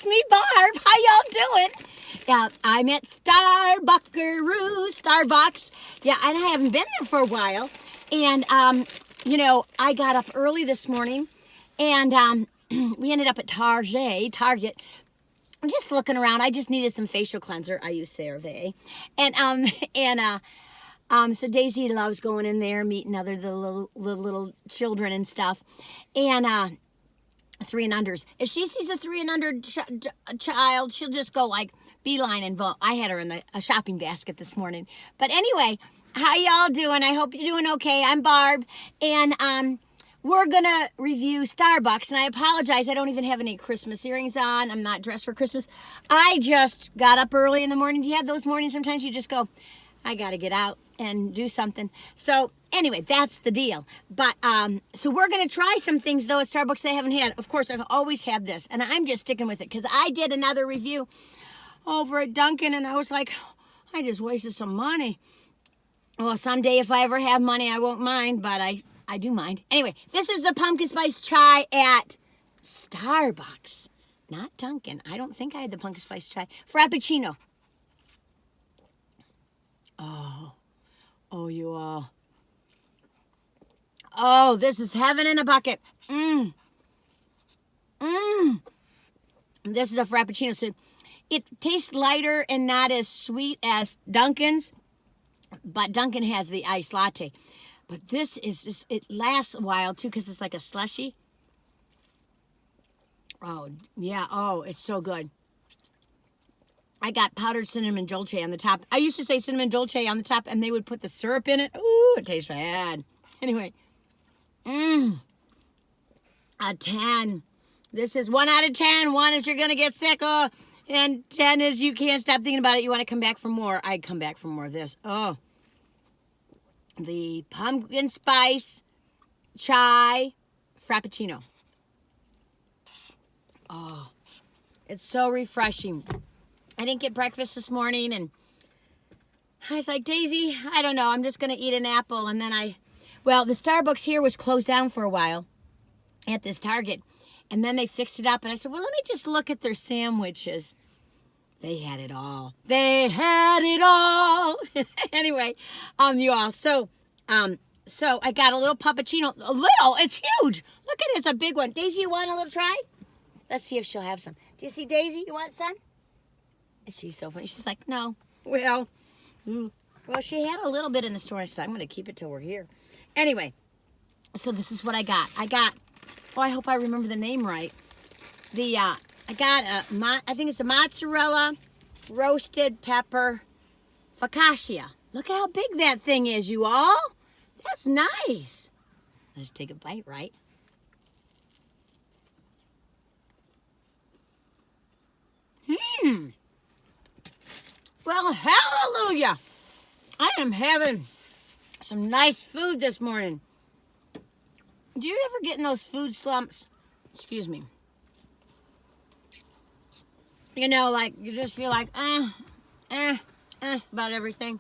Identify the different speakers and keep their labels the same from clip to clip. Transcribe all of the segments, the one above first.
Speaker 1: me, Barb. How y'all doing? Yeah, I'm at Starbucks. Yeah, and I haven't been there for a while. And, I got up early this morning, and we ended up at Target. I'm just looking around. I just needed some facial cleanser. I use CeraVe. So Daisy loves going in there, meeting other little children and stuff. And 3 and unders. If she sees a 3 and under child, she'll just go like beeline and vote. I had her in a shopping basket this morning. But anyway, how y'all doing? I hope you're doing okay. I'm Barb, and we're gonna review Starbucks. And I apologize, I don't even have any Christmas earrings on. I'm not dressed for Christmas. I just got up early in the morning. Do you have those mornings sometimes you just go, I gotta get out and do something? So anyway, that's the deal. But so we're gonna try some things though at Starbucks they haven't had. Of course, I've always had this, and I'm just sticking with it because I did another review over at Dunkin', and I was like, I just wasted some money. Well, someday if I ever have money, I won't mind, but I do mind. Anyway, this is the Pumpkin Spice Chai at Starbucks, not Dunkin'. I don't think I had the Pumpkin Spice Chai Frappuccino. Oh, you all. Oh, this is heaven in a bucket. This is a Frappuccino. So it tastes lighter and not as sweet as Dunkin's, but Dunkin' has the iced latte. But this is just, it lasts a while too because it's like a slushy. Oh, yeah. Oh, it's so good. I got powdered cinnamon dolce on the top. I used to say cinnamon dolce on the top, and they would put the syrup in it. Ooh, it tastes bad. Anyway, a 10. This is 1 out of 10. 1 is you're going to get sick. Oh, and 10 is you can't stop thinking about it. You want to come back for more. I'd come back for more of this. Oh, the Pumpkin Spice Chai Frappuccino. Oh, it's so refreshing. I didn't get breakfast this morning, and I was like, Daisy, I don't know. I'm just going to eat an apple. And then the Starbucks here was closed down for a while at this Target. And then they fixed it up, and I said, well, let me just look at their sandwiches. They had it all. They had it all. Anyway, you all. So I got a little puppuccino. A little? It's huge. Look at it. It's a big one. Daisy, you want a little try? Let's see if she'll have some. Do you see Daisy? You want some? She's so funny. She's like, no. Well, she had a little bit in the store. I said, I'm going to keep it till we're here. Anyway, so this is what I got. I hope I remember the name right. I think it's a mozzarella roasted pepper focaccia. Look at how big that thing is, you all. That's nice. Let's take a bite, right? Well, hallelujah. I am having some nice food this morning. Do you ever get in those food slumps? Excuse me. You know, like you just feel like, about everything.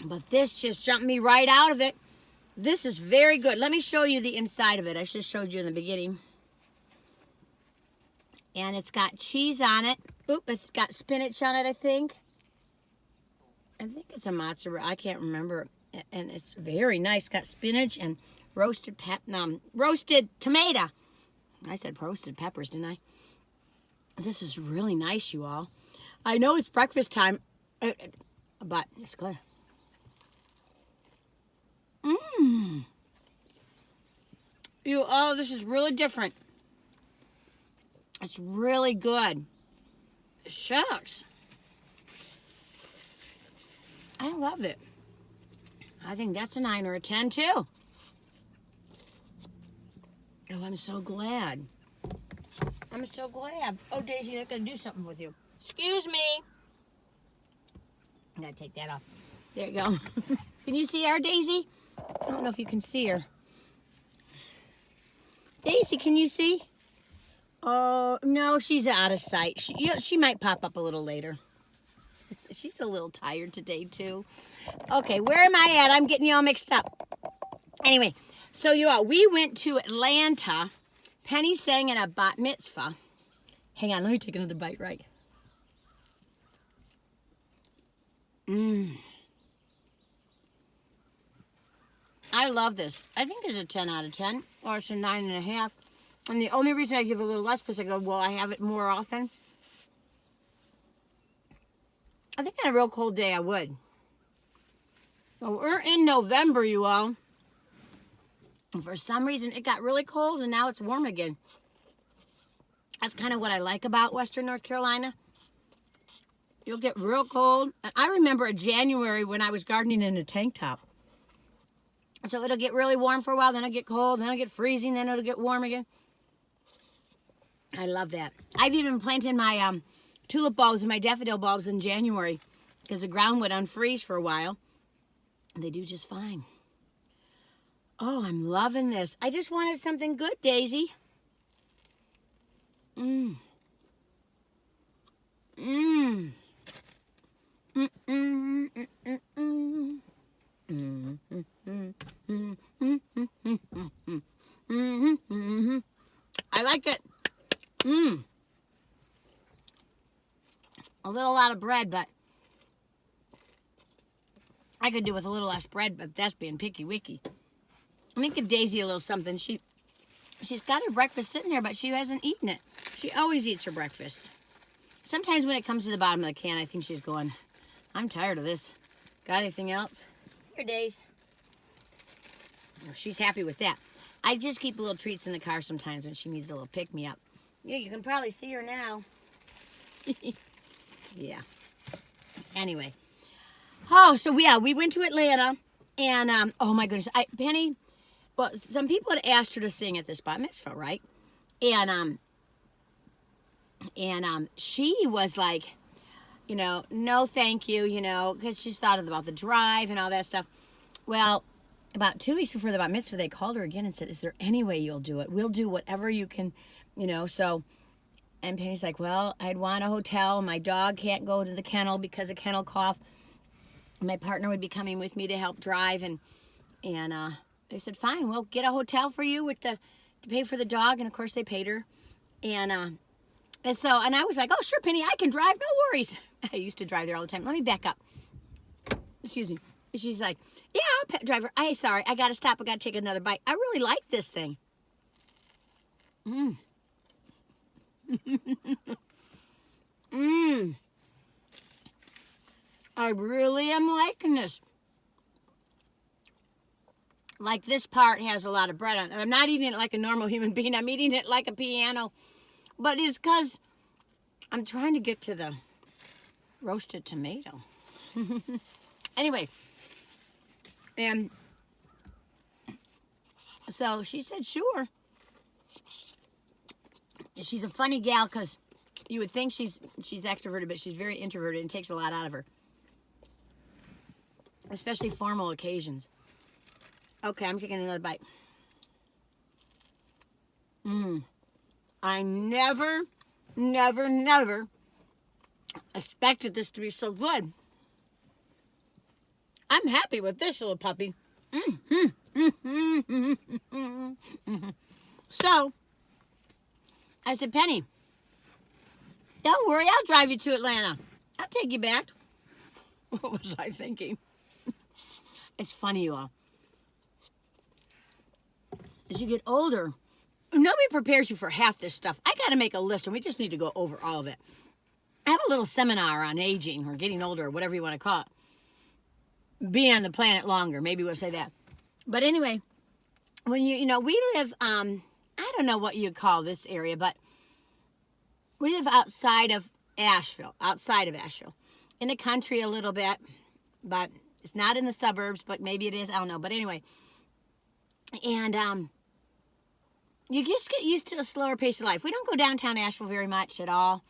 Speaker 1: But this just jumped me right out of it. This is very good. Let me show you the inside of it. I just showed you in the beginning. And it's got cheese on it. Oop, it's got spinach on it, I think. I think it's a mozzarella. I can't remember. And it's very nice. Got spinach and roasted tomato. I said roasted peppers, didn't I? This is really nice, you all. I know it's breakfast time, but it's good. You all, this is really different. It's really good. Shucks. I love it. I think that's a 9 or a 10 too. Oh, I'm so glad. I'm so glad. Oh, Daisy, I'm going to do something with you. Excuse me. I got to take that off. There you go. Can you see our Daisy? I don't know if you can see her. Daisy, can you see? Oh, no, she's out of sight. She might pop up a little later. She's a little tired today, too. Okay, where am I at? I'm getting you all mixed up. Anyway, so you all, we went to Atlanta. Penny sang in a bat mitzvah. Hang on, let me take another bite, right? I love this. I think it's a 10 out of 10, or it's a 9.5. And the only reason I give it a little less because I go, well, I have it more often. I think on a real cold day I would. Well, we're in November, you all. And for some reason, it got really cold, and now it's warm again. That's kind of what I like about Western North Carolina. You'll get real cold. And I remember in January when I was gardening in a tank top. So it'll get really warm for a while, then it'll get cold, then it'll get freezing, then it'll get warm again. I love that. I've even planted my tulip bulbs and my daffodil bulbs in January because the ground would unfreeze for a while. And they do just fine. Oh, I'm loving this. I just wanted something good, Daisy. Mmm. Mmm. I like it. A little lot of bread, but I could do with a little less bread, but that's being picky-wicky. Let me give Daisy a little something. She's got her breakfast sitting there, but she hasn't eaten it. She always eats her breakfast. Sometimes when it comes to the bottom of the can, I think she's going, I'm tired of this. Got anything else? Here, Daisy. Oh, she's happy with that. I just keep little treats in the car sometimes when she needs a little pick-me-up. Yeah, you can probably see her now. Yeah. Anyway. Oh, so yeah, we went to Atlanta, and oh my goodness, Penny. Well, some people had asked her to sing at this bat mitzvah, right? And she was like, you know, no, thank you, you know, because she's thought about the drive and all that stuff. Well, about 2 weeks before the bat mitzvah, they called her again and said, is there any way you'll do it? We'll do whatever you can, you know, so. And Penny's like, well, I'd want a hotel. My dog can't go to the kennel because of kennel cough. My partner would be coming with me to help drive. And they said, fine, we'll get a hotel for you to pay for the dog. And, of course, they paid her. And I was like, oh, sure, Penny, I can drive. No worries. I used to drive there all the time. Let me back up. Excuse me. She's like, yeah, I'll drive her. Sorry, I got to stop. I got to take another bite. I really like this thing. I really am liking this. Like this part has a lot of bread on it. I'm not eating it like a normal human being. I'm eating it like a piano. But it's because I'm trying to get to the roasted tomato. Anyway. And so she said, sure. She's a funny gal because you would think she's extroverted, but she's very introverted and takes a lot out of her. Especially formal occasions. Okay, I'm taking another bite. I never expected this to be so good. I'm happy with this little puppy. So, I said, Penny, don't worry, I'll drive you to Atlanta. I'll take you back. What was I thinking? It's funny, you all. As you get older, nobody prepares you for half this stuff. I got to make a list, and we just need to go over all of it. I have a little seminar on aging or getting older, or whatever you want to call it. Being on the planet longer, maybe we'll say that. But anyway, when we live, I don't know what you call this area, but we live outside of Asheville, in the country a little bit, but it's not in the suburbs, but maybe it is, I don't know. But anyway, and you just get used to a slower pace of life. We don't go downtown Asheville very much at all.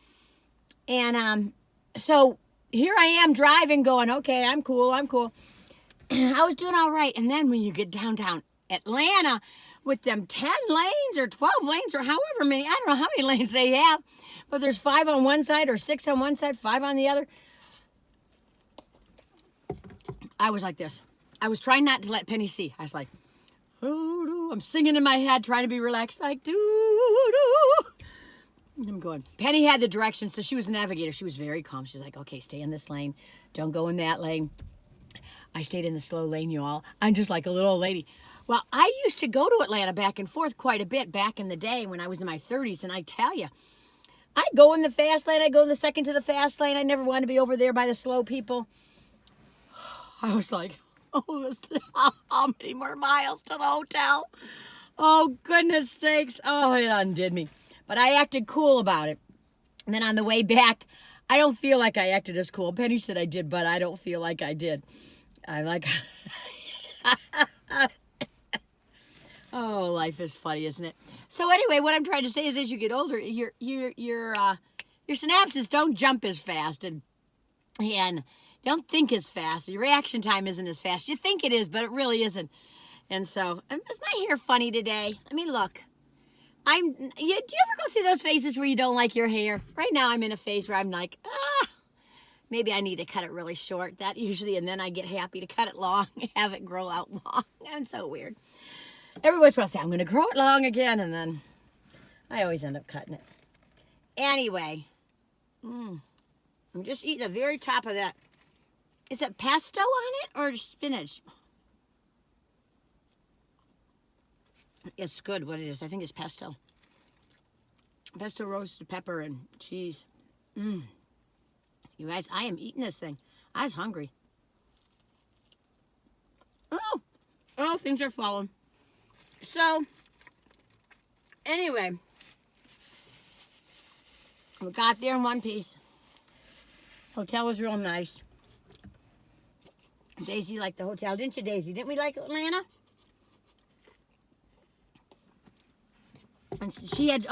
Speaker 1: And so here I am driving going, okay, I'm cool. I was doing all right. And then when you get downtown Atlanta with them 10 lanes or 12 lanes or however many, I don't know how many lanes they have, but there's 5 on one side or 6 on one side, 5 on the other. I was like this. I was trying not to let Penny see. I was like, ooh, I'm singing in my head, trying to be relaxed, like, doo-doo. I'm going. Penny had the directions, so she was the navigator. She was very calm. She's like, okay, stay in this lane. Don't go in that lane. I stayed in the slow lane, you all. I'm just like a little old lady. Well, I used to go to Atlanta back and forth quite a bit back in the day when I was in my 30s, and I tell you, I go in the fast lane. I go in the second to the fast lane. I never wanted to be over there by the slow people. I was like, oh, how many more miles to the hotel? Oh, goodness sakes. Oh, it undid me. But I acted cool about it. And then on the way back, I don't feel like I acted as cool. Penny said I did, but I don't feel like I did. I'm like, oh, life is funny, isn't it? So anyway, what I'm trying to say is, as you get older, your synapses don't jump as fast and don't think as fast. Your reaction time isn't as fast. You think it is, but it really isn't. And so, is my hair funny today? I mean, look. Do you ever go through those phases where you don't like your hair? Right now, I'm in a phase where I'm like, maybe I need to cut it really short. That usually, and then I get happy to cut it long, have it grow out long. I'm so weird. Everyone's supposed to say, I'm going to grow it long again, and then I always end up cutting it. Anyway, I'm just eating the very top of that. Is it pesto on it or spinach? It's good what it is. I think it's pesto. Pesto roasted pepper and cheese. You guys, I am eating this thing. I was hungry. Oh, things are falling. So, anyway, we got there in one piece. Hotel was real nice. Daisy liked the hotel, didn't you, Daisy? Didn't we like Atlanta? And she had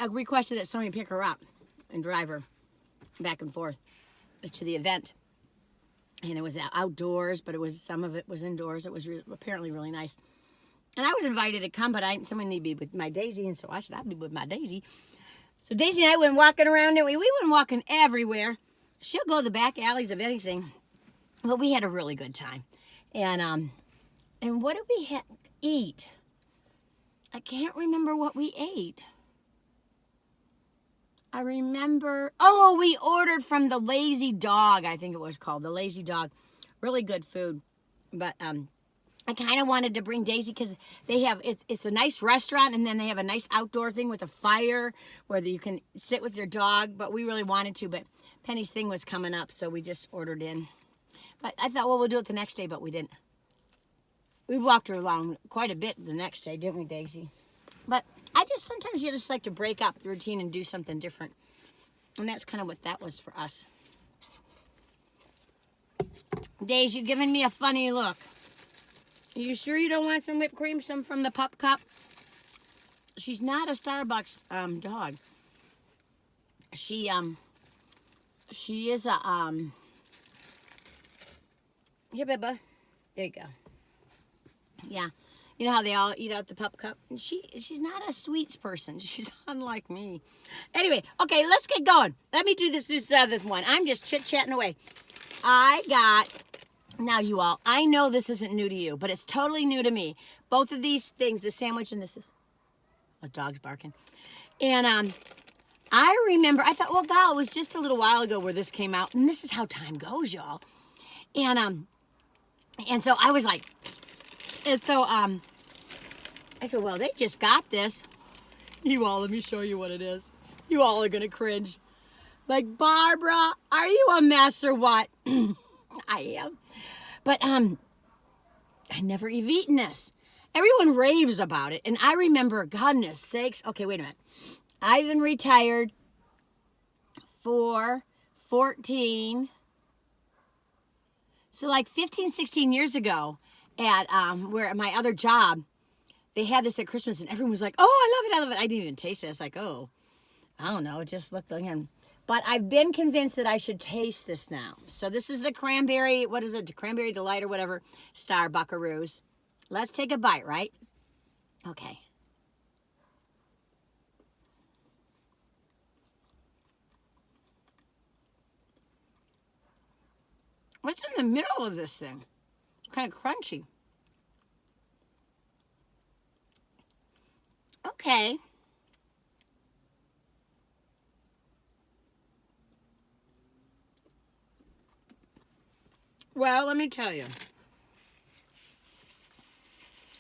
Speaker 1: requested that somebody pick her up and drive her back and forth to the event. And it was outdoors, but some of it was indoors. It was apparently really nice. And I was invited to come, but someone needed to be with my Daisy, and so I said I'd be with my Daisy. So Daisy and I went walking around, and we went walking everywhere. She'll go the back alleys of anything. But we had a really good time. And what did we eat? I can't remember what we ate. I remember, we ordered from the Lazy Dog, I think it was called, the Lazy Dog. Really good food. But I kind of wanted to bring Daisy because they have, it's a nice restaurant, and then they have a nice outdoor thing with a fire where you can sit with your dog, but we really wanted to, but Penny's thing was coming up, so we just ordered in. But I thought, well, we'll do it the next day, but we didn't. We walked her along quite a bit the next day, didn't we, Daisy? But sometimes you just like to break up the routine and do something different. And that's kind of what that was for us. Daisy, you're giving me a funny look. Are you sure you don't want some whipped cream, some from the pup cup? She's not a Starbucks dog. She is a Here, Bubba. There you go. Yeah. You know how they all eat out the pup cup? And she's not a sweets person. She's unlike me. Anyway, okay, let's get going. Let me do this other one. I'm just chit-chatting away. Now you all, I know this isn't new to you, but it's totally new to me. Both of these things, the sandwich and this is, a dog's barking. And I remember, I thought, well, God, it was just a little while ago where this came out. And this is how time goes, y'all. And so I was like, and so I said, well, they just got this. You all, let me show you what it is. You all are going to cringe. Like, Barbara, are you a mess or what? I am. But I never have eaten this. Everyone raves about it. And I remember, goodness sakes. Okay, wait a minute. I've been retired for 14. So like 15, 16 years ago at where my other job, they had this at Christmas and everyone was like, oh, I love it. I didn't even taste it. It's like, oh, I don't know. It just looked like him. But I've been convinced that I should taste this now. So this is the cranberry, what is it? Cranberry Delight or whatever, Star Buckaroos. Let's take a bite, right? Okay. What's in the middle of this thing? It's kind of crunchy. Okay. Well, let me tell you.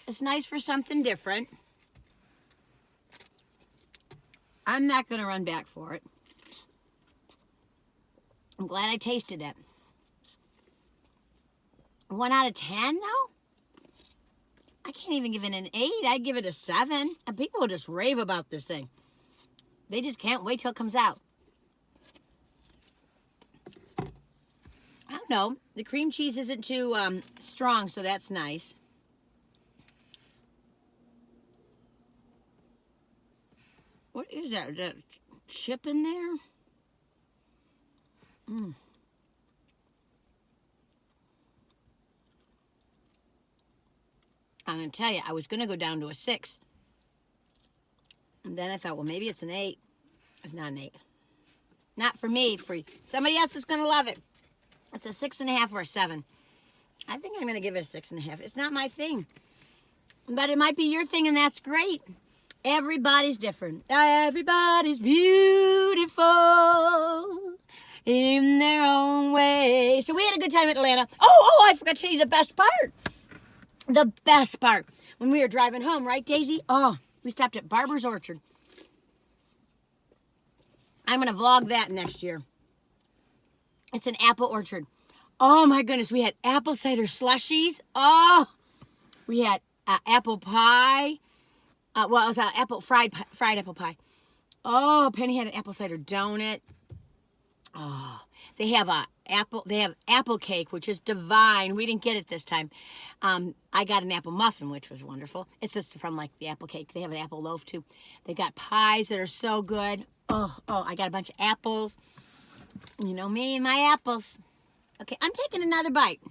Speaker 1: It's nice for something different. I'm not going to run back for it. I'm glad I tasted it. 1 out of 10, though? I can't even give it an 8. I'd give it a 7. And people will just rave about this thing. They just can't wait till it comes out. I don't know. The cream cheese isn't too strong, so that's nice. What is that? Is that chip in there? I'm going to tell you, I was going to go down to a 6. And then I thought, well, maybe it's an 8. It's not an 8. Not for me. For somebody else is going to love it. It's a 6.5 or a 7. I think I'm going to give it a 6.5. It's not my thing. But it might be your thing, and that's great. Everybody's different. Everybody's beautiful in their own way. So we had a good time at Atlanta. Oh, I forgot to tell you the best part. The best part. When we were driving home, right, Daisy? Oh, we stopped at Barber's Orchard. I'm going to vlog that next year. It's an apple orchard. Oh, my goodness. We had apple cider slushies. Oh, we had apple pie. It was apple fried apple pie. Oh, Penny had an apple cider donut. Oh, they have apple cake, which is divine. We didn't get it this time. I got an apple muffin, which was wonderful. It's just from like the apple cake. They have an apple loaf too. They got pies that are so good. Oh, I got a bunch of apples. You know me and my apples. Okay, I'm taking another bite.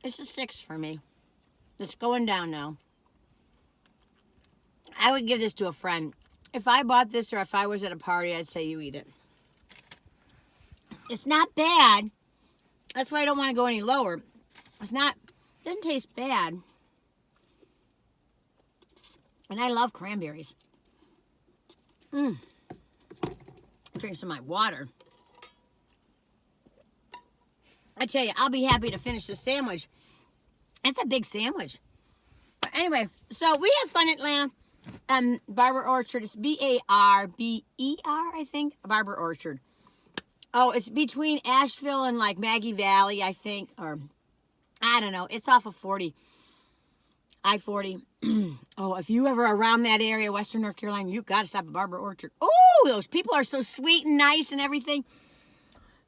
Speaker 1: It's a 6 for me. It's going down now. I would give this to a friend. If I bought this or if I was at a party, I'd say you eat it. It's not bad. That's why I don't want to go any lower. It doesn't taste bad. And I love cranberries. Drink some of my water. I tell you, I'll be happy to finish this sandwich. It's a big sandwich. But anyway, so we had fun at Atlanta. Barber Orchard. It's B-A-R-B-E-R, I think. Barber Orchard. Oh, it's between Asheville and like Maggie Valley, I think. Or, I don't know. It's off of 40. I-40. Oh, if you ever around that area, Western North Carolina, you got to stop at Barber Orchard. Oh, those people are so sweet and nice and everything.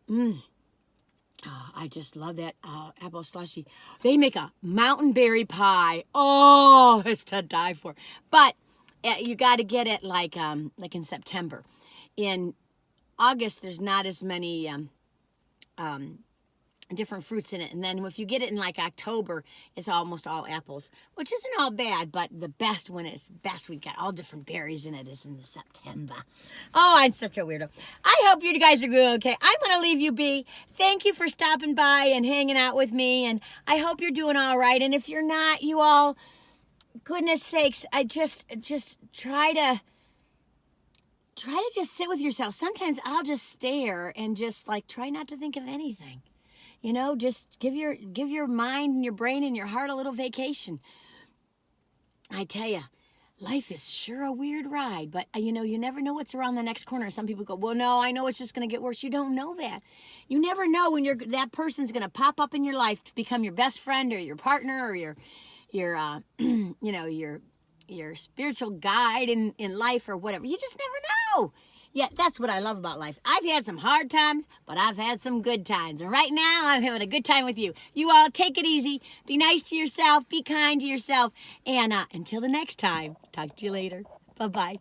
Speaker 1: Oh, I just love that apple slushy. They make a mountain berry pie. Oh, it's to die for. But you got to get it like in September. In August, there's not as many different fruits in it. And then if you get it in like October, it's almost all apples, which isn't all bad, but the best when it's best, we've got all different berries in it, is in September. Oh, I'm such a weirdo. I hope you guys are doing okay. I'm going to leave you be. Thank you for stopping by and hanging out with me, and I hope you're doing all right. And if you're not, you all, goodness sakes, I just try to just sit with yourself. Sometimes I'll just stare and just like try not to think of anything. You know, just give your mind and your brain and your heart a little vacation. I tell you, life is sure a weird ride, but you know, you never know what's around the next corner. Some people go, well, no, I know it's just going to get worse. You don't know that. You never know when that person's going to pop up in your life to become your best friend or your partner or your you know, your spiritual guide in life or whatever. You just never know. Yeah, that's what I love about life. I've had some hard times, but I've had some good times. And right now, I'm having a good time with you. You all take it easy. Be nice to yourself. Be kind to yourself. And until the next time, talk to you later. Bye-bye.